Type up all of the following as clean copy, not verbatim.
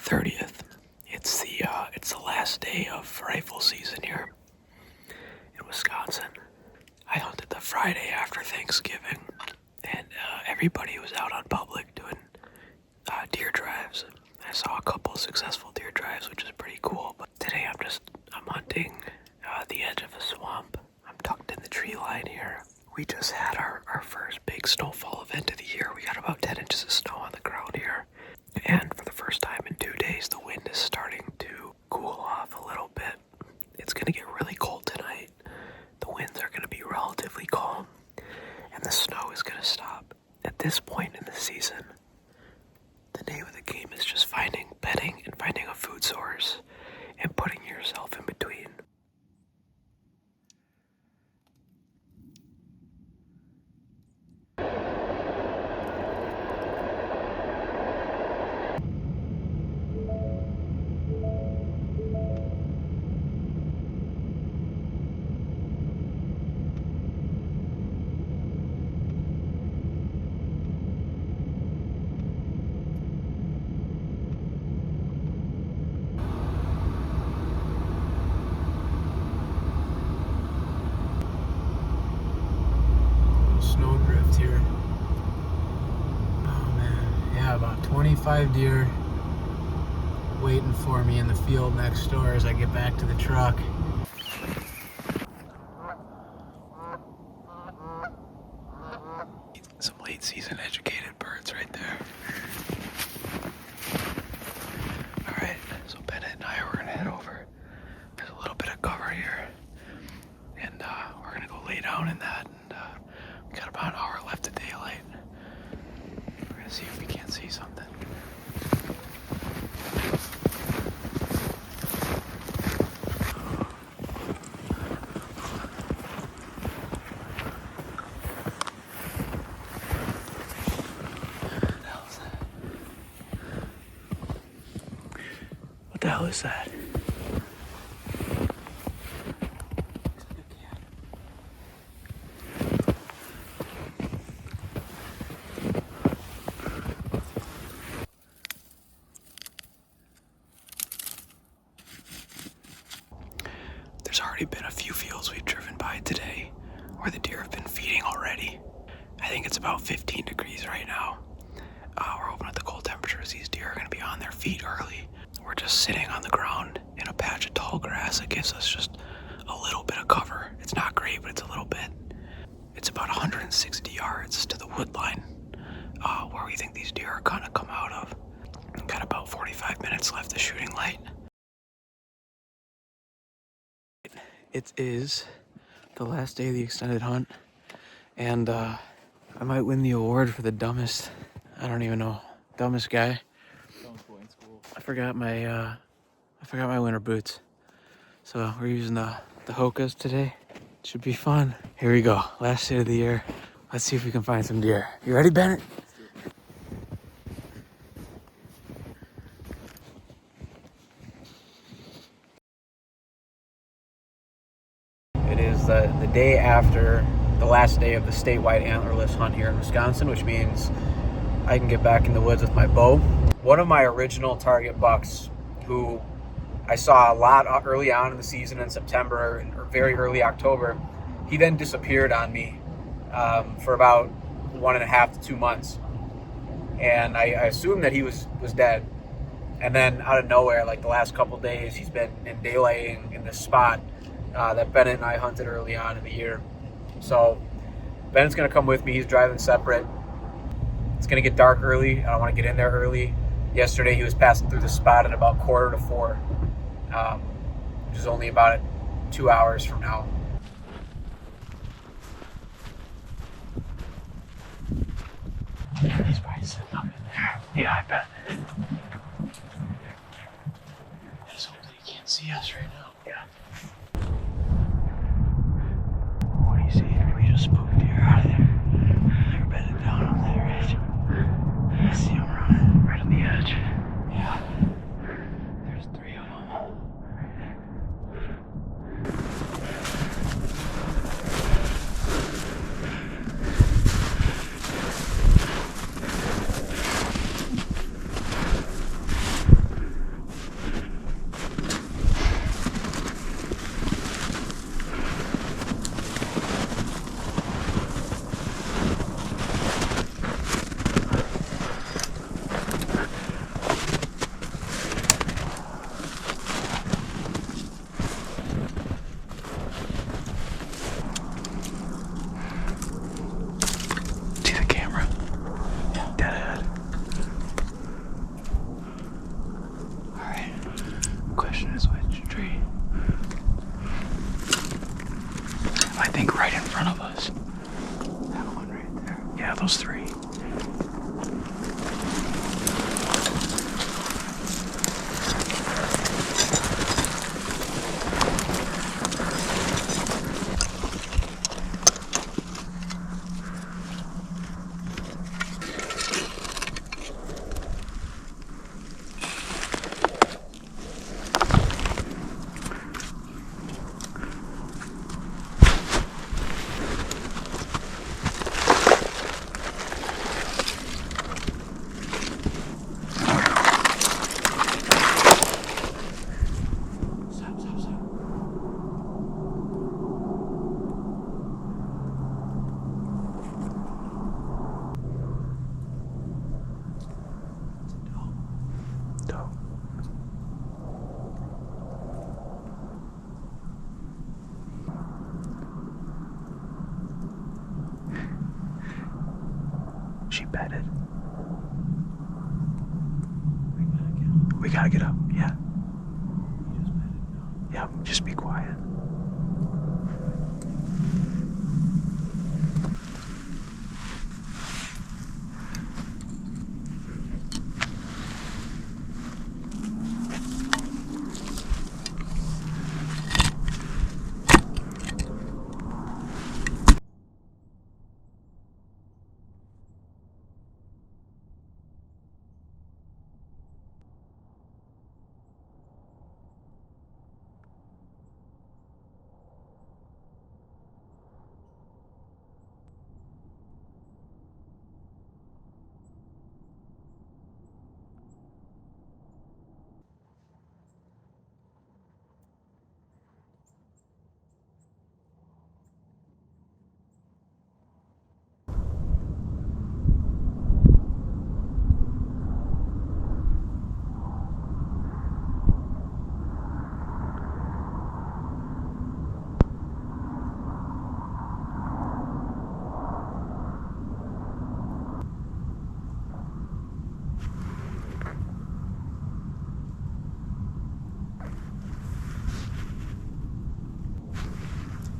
30th. It's the last day of rifle season here in Wisconsin. I hunted the Friday after Thanksgiving, and everybody was out on public doing deer drives. I saw a couple successful deer drives, which is pretty cool. But today I'm hunting the edge of a swamp. I'm tucked in the tree line here. We just had our first big snowfall event of the year. We got about 10 inches of snow on the ground here. And for the first time in 2 days, the wind is starting to cool off a little bit. It's going to get really cold tonight. The winds are going to be relatively calm, and the snow is going to stop. At this point in the season, the name of the game is just bedding and finding a food source and putting yourself in between. Snowdrift here. Oh man, yeah, about 25 deer waiting for me in the field next door as I get back to the truck. Some late season educated birds right there. Alright, so Bennett and I are going to head over. There's a little bit of cover here, and we're going to go lay down in that, and we got about an hour left of daylight. We're going to see if we can't see something. What the hell is that? There's already been a few fields we've driven by today where the deer have been feeding already. I think it's about 15 degrees right now. We're hoping at the cold temperatures these deer are going to be on their feet early. We're just sitting on the ground in a patch of tall grass that gives us just a little bit of cover. It's not great, but it's a little bit. It's about 160 yards to the wood line where we think these deer are going to come out of. We've got about 45 minutes left of shooting light. It is the last day of the extended hunt, and I might win the award for the dumbest, I don't even know, dumbest guy. I forgot my winter boots, so we're using the Hokas today. Should be fun. Here we go, last day of the year. Let's see if we can find some deer. You ready, Bennett? It is the day after the last day of the statewide antlerless hunt here in Wisconsin, which means I can get back in the woods with my bow. One of my original target bucks, who I saw a lot early on in the season in September or very early October, he then disappeared on me for about 1.5 to 2 months. And I assumed that he was dead. And then out of nowhere, like the last couple days, he's been in daylighting in this spot that Bennett and I hunted early on in the year. So Bennett's gonna come with me. He's driving separate. It's gonna get dark early. I don't want to get in there early. Yesterday he was passing through the spot at about 3:45, which is only about 2 hours from now. He's probably sitting up in there. Yeah, I bet. I just hope that he can't see us right now. Yeah. What do you see? We just spooked deer out of there. They're bedded down on that edge. I see them running right on the edge. Yeah. There's 3 of them. this which tree? I think right in front of us. That one right there. Yeah, those three. She bedded. We gotta get up, yeah. Yeah, just be quiet.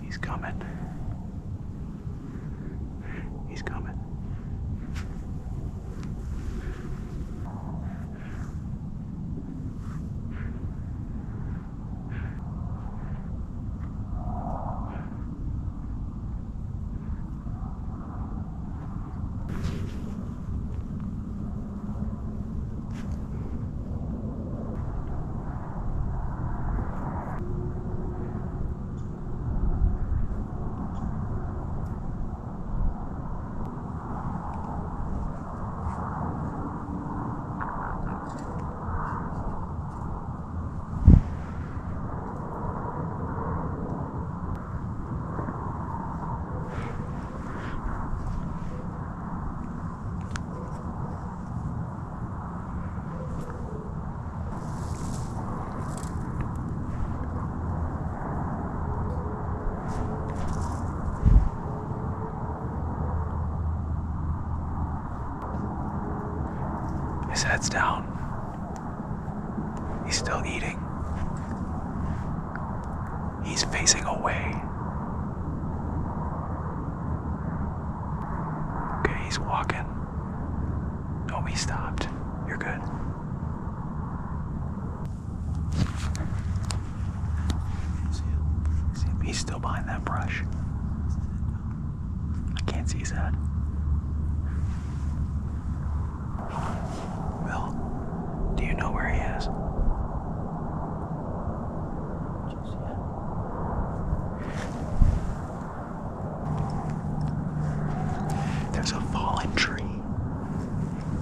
He's coming. He's coming. His head's down. He's still eating. He's facing away. Okay, he's walking. Oh, he stopped. You're good. See him? He's still behind that brush. I can't see his head. Will, do you know where he is? There's a fallen tree.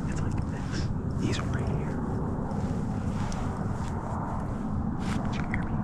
It's like this. He's right here. Did you hear me?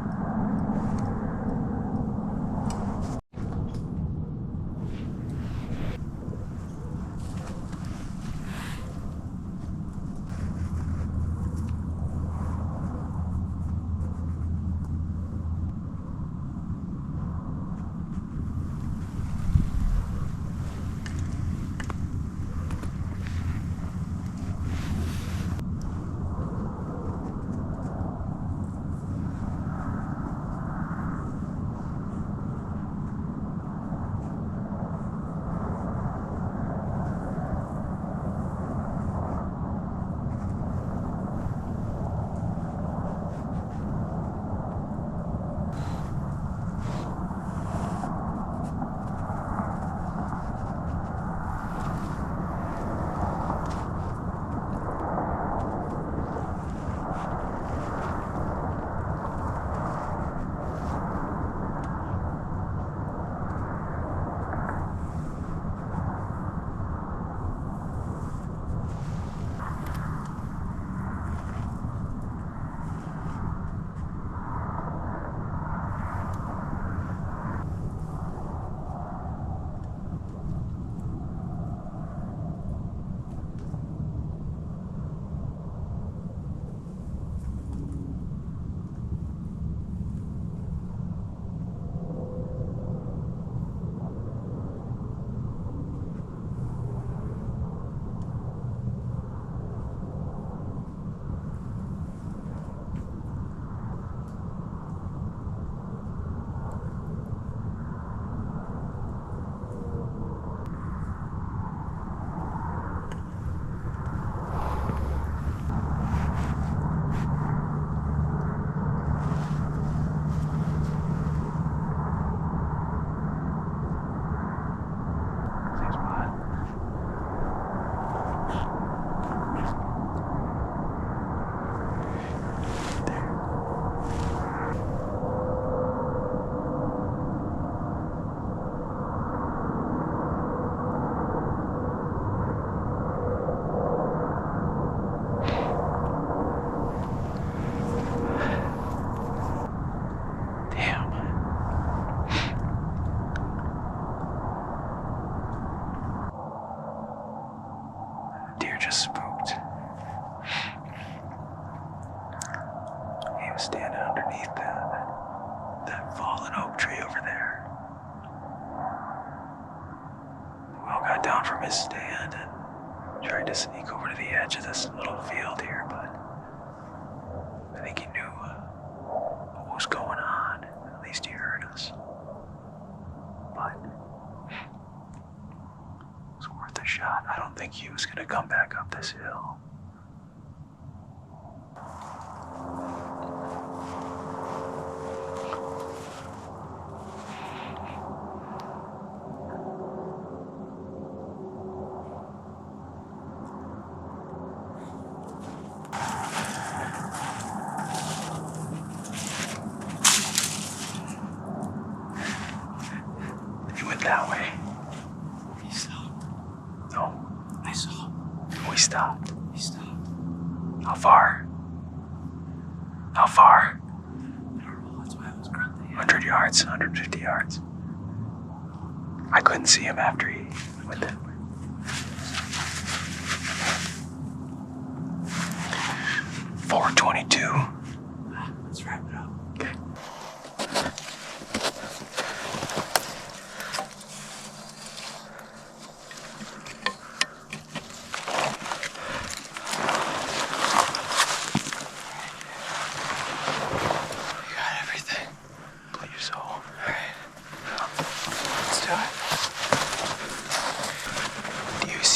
was spooked. He was standing underneath that fallen oak tree over there. We all got down from his stand and tried to sneak over to the edge of this little field here, but I think he knew what was going on. At least he heard us. But it was worth a shot. I don't think he was gonna come back up this hill. That way. He stopped. No. I saw. We stopped. He stopped. How far? How far? I don't know. That's why I was grunting. 100 yards, 150 yards. I couldn't see him after he went that way. 4:22. Let's wrap it up. Okay.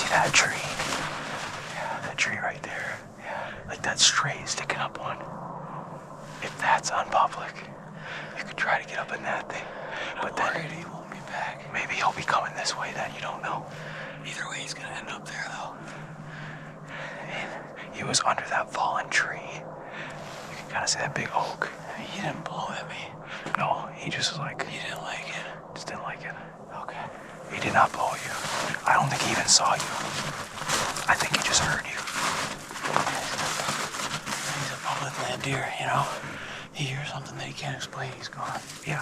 That tree. Yeah, that tree right there. Yeah. Like that stray sticking up on. If that's on public, you could try to get up in that thing. But then he won't be back. Maybe he'll be coming this way then, you don't know. Either way, he's gonna end up there though. And he was under that fallen tree. You can kind of see that big oak. He didn't blow at me. No, he just was like... He didn't like it. Just didn't like it. Okay. He did not blow you. I don't think he even saw you. I think he just heard you. He's a public land deer, you know? He hears something that he can't explain, he's gone. Yeah.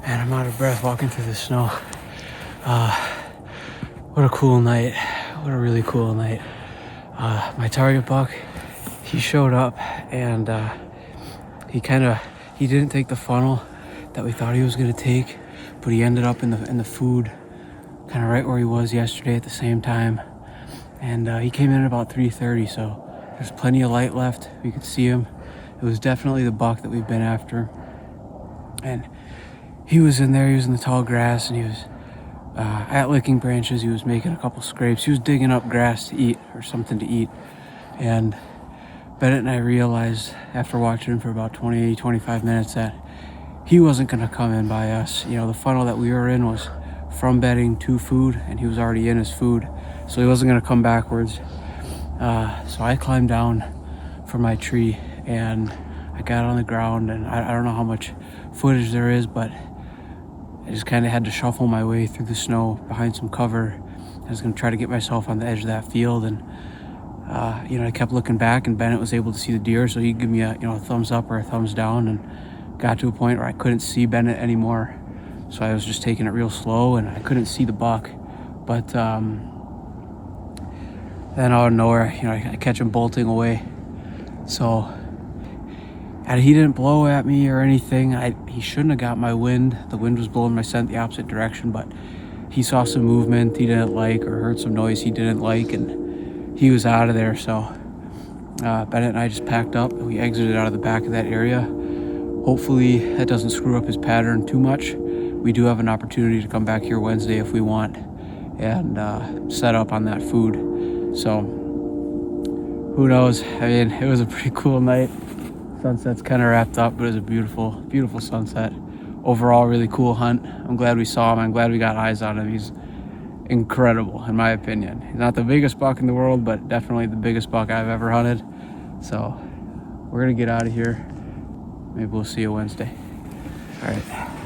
Man, I'm out of breath walking through the snow. What a cool night. What a really cool night. My target buck, he showed up and he didn't take the funnel that we thought he was gonna take, but he ended up in the food kind of right where he was yesterday at the same time. And he came in at about 3:30, so there's plenty of light left. We could see him. It was definitely the buck that we've been after. And he was in there, he was in the tall grass, and he was at licking branches. He was making a couple scrapes. He was digging up grass to eat or something to eat. And Bennett and I realized after watching him for about 20-25 minutes that he wasn't gonna come in by us. You know, the funnel that we were in was from bedding to food, and he was already in his food, so he wasn't gonna come backwards. So I climbed down from my tree and I got on the ground, and I don't know how much footage there is, but I just kind of had to shuffle my way through the snow behind some cover. I was going to try to get myself on the edge of that field, and I kept looking back, and Bennett was able to see the deer, so he'd give me a thumbs up or a thumbs down, and got to a point where I couldn't see Bennett anymore. So I was just taking it real slow, and I couldn't see the buck. But then out of nowhere, I catch him bolting away. So, and he didn't blow at me or anything. He shouldn't have got my wind. The wind was blowing my scent the opposite direction, but he saw some movement he didn't like, or heard some noise he didn't like, and he was out of there. So Bennett and I just packed up and we exited out of the back of that area. Hopefully that doesn't screw up his pattern too much. We do have an opportunity to come back here Wednesday if we want and set up on that food. So who knows? I mean, it was a pretty cool night. Sunset's kind of wrapped up, but it was a beautiful, beautiful sunset. Overall, really cool hunt. I'm glad we saw him. I'm glad we got eyes on him. He's incredible, in my opinion. He's not the biggest buck in the world, but definitely the biggest buck I've ever hunted. So we're gonna get out of here. Maybe we'll see you Wednesday. All right.